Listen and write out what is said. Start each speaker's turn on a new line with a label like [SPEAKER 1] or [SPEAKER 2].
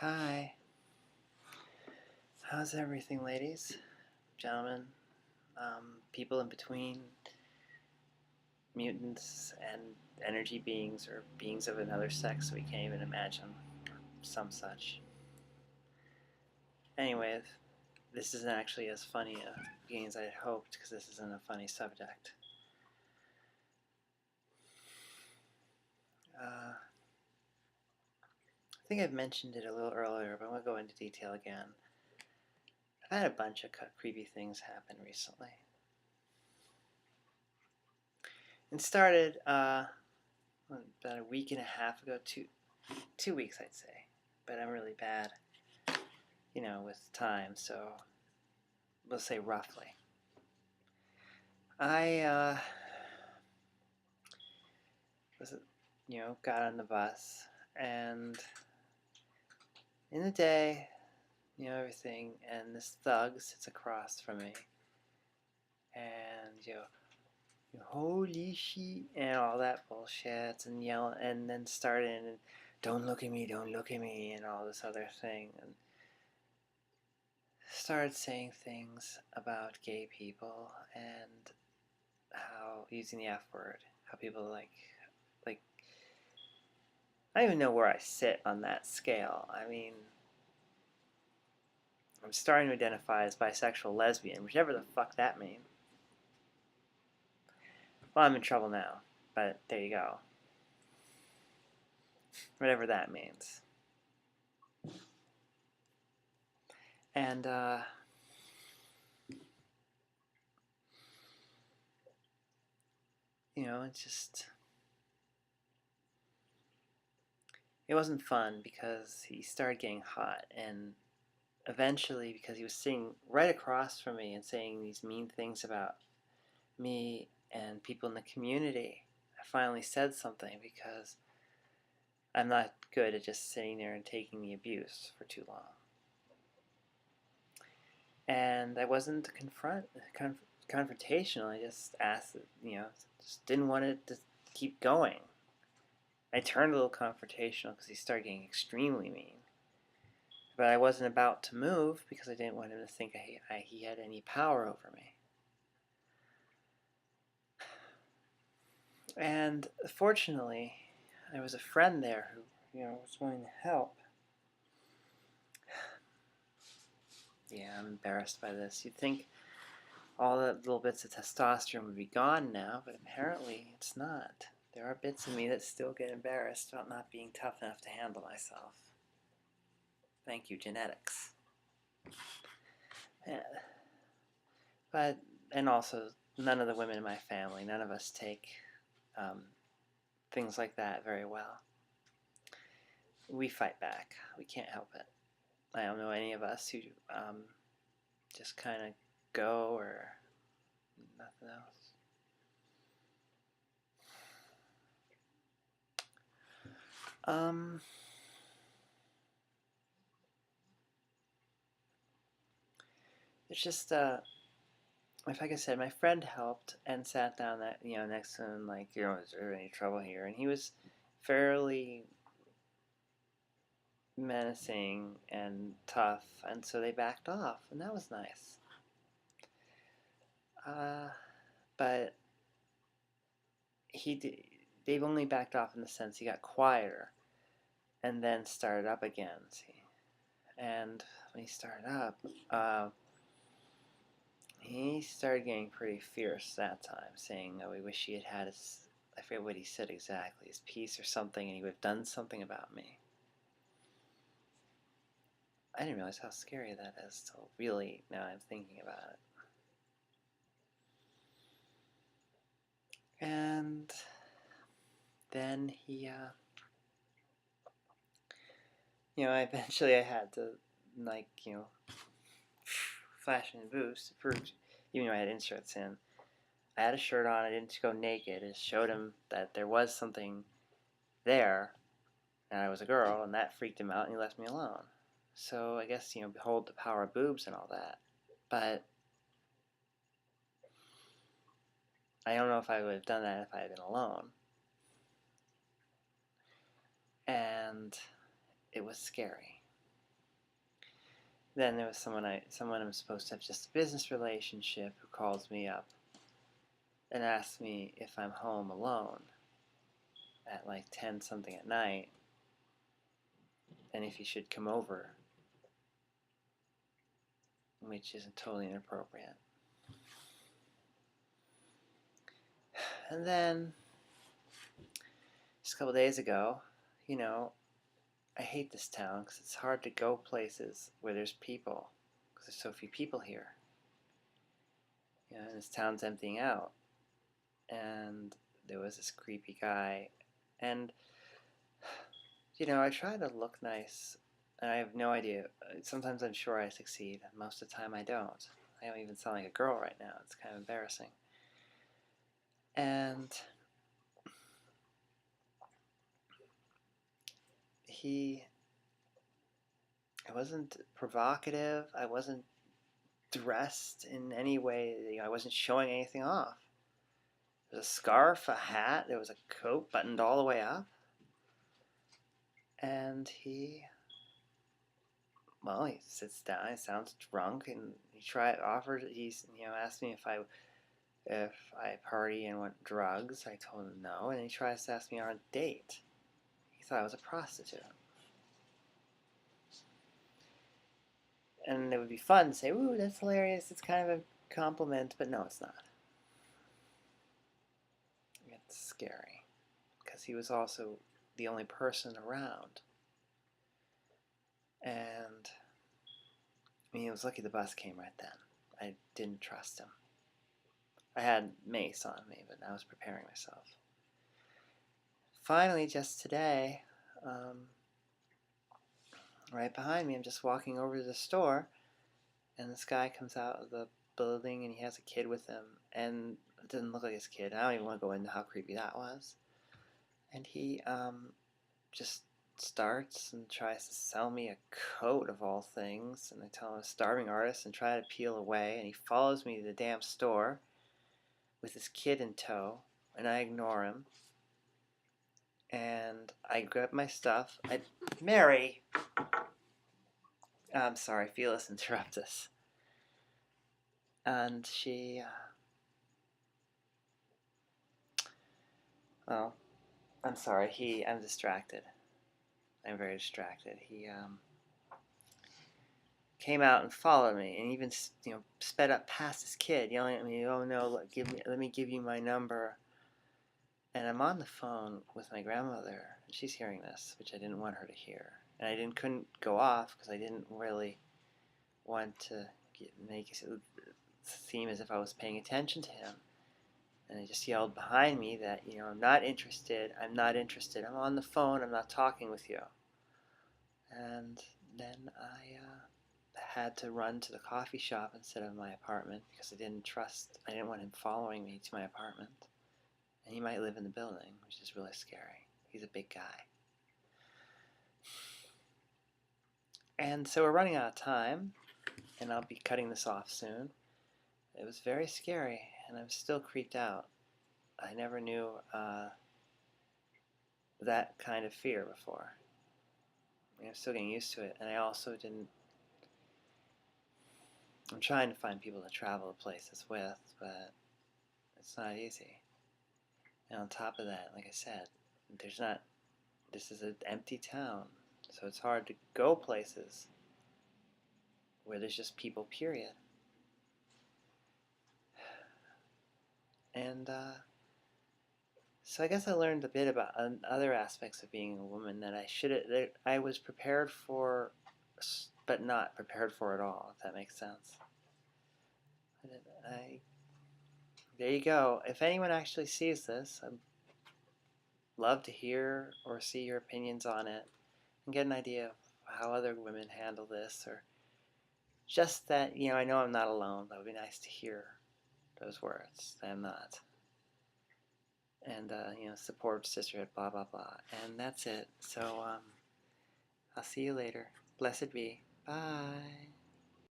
[SPEAKER 1] Hi. How's everything, ladies, gentlemen, people in between, mutants and energy beings or beings of another sex we can't even imagine, some such. Anyway, this isn't actually as funny a beginning as I had hoped because this isn't a funny subject. I think I've mentioned it a little earlier, but I'm going to go into detail again. I've had a bunch of creepy things happen recently. It started about a week and a half ago, 2 weeks I'd say, but I'm really bad, with time, so we'll say roughly. I was, got on the bus, and in the day, everything, and this thug sits across from me, and holy shit, and all that bullshit, and yelling, and then starting, and don't look at me, and all this other thing, and started saying things about gay people and how using the F word, how people like I don't even know where I sit on that scale. I mean, I'm starting to identify as bisexual lesbian, whichever the fuck that means. Well, I'm in trouble now, but there you go. Whatever that means. And, it's just, it wasn't fun because he started getting hot, and eventually, because he was sitting right across from me and saying these mean things about me and people in the community, I finally said something because I'm not good at just sitting there and taking the abuse for too long. And I wasn't confrontational. I just asked, just didn't want it to keep going. I turned a little confrontational because he started getting extremely mean. But I wasn't about to move because I didn't want him to think he had any power over me. And fortunately, there was a friend there who, was willing to help. Yeah, I'm embarrassed by this. You'd think all the little bits of testosterone would be gone now, but apparently it's not. There are bits of me that still get embarrassed about not being tough enough to handle myself. Thank you, genetics. Yeah. But, and also, none of the women in my family, none of us take things like that very well. We fight back. We can't help it. I don't know any of us who just kind of go or nothing else. It's just like I said, my friend helped and sat down next to him, like, is there any trouble here? And he was fairly menacing and tough, and so they backed off, and that was nice. But they've only backed off in the sense he got quieter, and then started up again. See, and when he started up, he started getting pretty fierce that time, saying, "Oh, we wish he had his." I forget what he said exactly, his piece or something, and he would have done something about me. I didn't realize how scary that is till really now I'm thinking about it. And then he, eventually I had to, flash and boost, even though I had inserts in. I had a shirt on, I didn't go naked, it showed him that there was something there, and I was a girl, and that freaked him out, and he left me alone. So I guess, behold the power of boobs and all that. But I don't know if I would have done that if I had been alone. And it was scary. Then there was someone I'm supposed to have just a business relationship who calls me up and asks me if I'm home alone at like 10 something at night and if he should come over, which is totally inappropriate. And then just a couple days ago, I hate this town because it's hard to go places where there's people because there's so few people here. And this town's emptying out. And there was this creepy guy. And, I try to look nice. And I have no idea. Sometimes I'm sure I succeed. Most of the time I don't. I don't even sound like a girl right now. It's kind of embarrassing. And I wasn't provocative. I wasn't dressed in any way. I wasn't showing anything off. There was a scarf, a hat, there was a coat buttoned all the way up. And he sits down, he sounds drunk, and he asked me if I party and want drugs. I told him no, and he tries to ask me on a date. He thought I was a prostitute. And it would be fun to say, ooh, that's hilarious, it's kind of a compliment, but no, it's not. It's scary, because he was also the only person around. And he was lucky the bus came right then. I didn't trust him. I had mace on me, but I was preparing myself. Finally, just today, right behind me, I'm just walking over to the store, and this guy comes out of the building, and he has a kid with him, and it doesn't look like his kid. I don't even want to go into how creepy that was. And he just starts and tries to sell me a coat of all things, and I tell him I'm a starving artist and try to peel away, and he follows me to the damn store with his kid in tow, and I ignore him, and I grab my stuff. Mary! I'm sorry, Phyllis interrupted us. And she, I'm sorry, I'm distracted. I'm very distracted. He came out and followed me, and even sped up past his kid, yelling at me, "Oh no, let me give you my number." And I'm on the phone with my grandmother, and she's hearing this, which I didn't want her to hear, and I couldn't go off because I didn't really want to make it seem as if I was paying attention to him. And I just yelled behind me that I'm not interested. I'm on the phone. I'm not talking with you. And then I had to run to the coffee shop instead of my apartment because I didn't want him following me to my apartment. And he might live in the building, which is really scary. He's a big guy. And so we're running out of time, and I'll be cutting this off soon. It was very scary, and I'm still creeped out. I never knew that kind of fear before. I'm still getting used to it, and I also didn't. I'm trying to find people to travel to places with, but it's not easy. And on top of that, like I said, this is an empty town, so it's hard to go places where there's just people, period. And so I guess I learned a bit about other aspects of being a woman that I was prepared for, but not prepared for at all, if that makes sense. There you go. If anyone actually sees this, I'd love to hear or see your opinions on it and get an idea of how other women handle this, or just that, I know I'm not alone. That would be nice to hear those words. I'm not. And, support sisterhood, blah, blah, blah. And that's it. So, I'll see you later. Blessed be. Bye.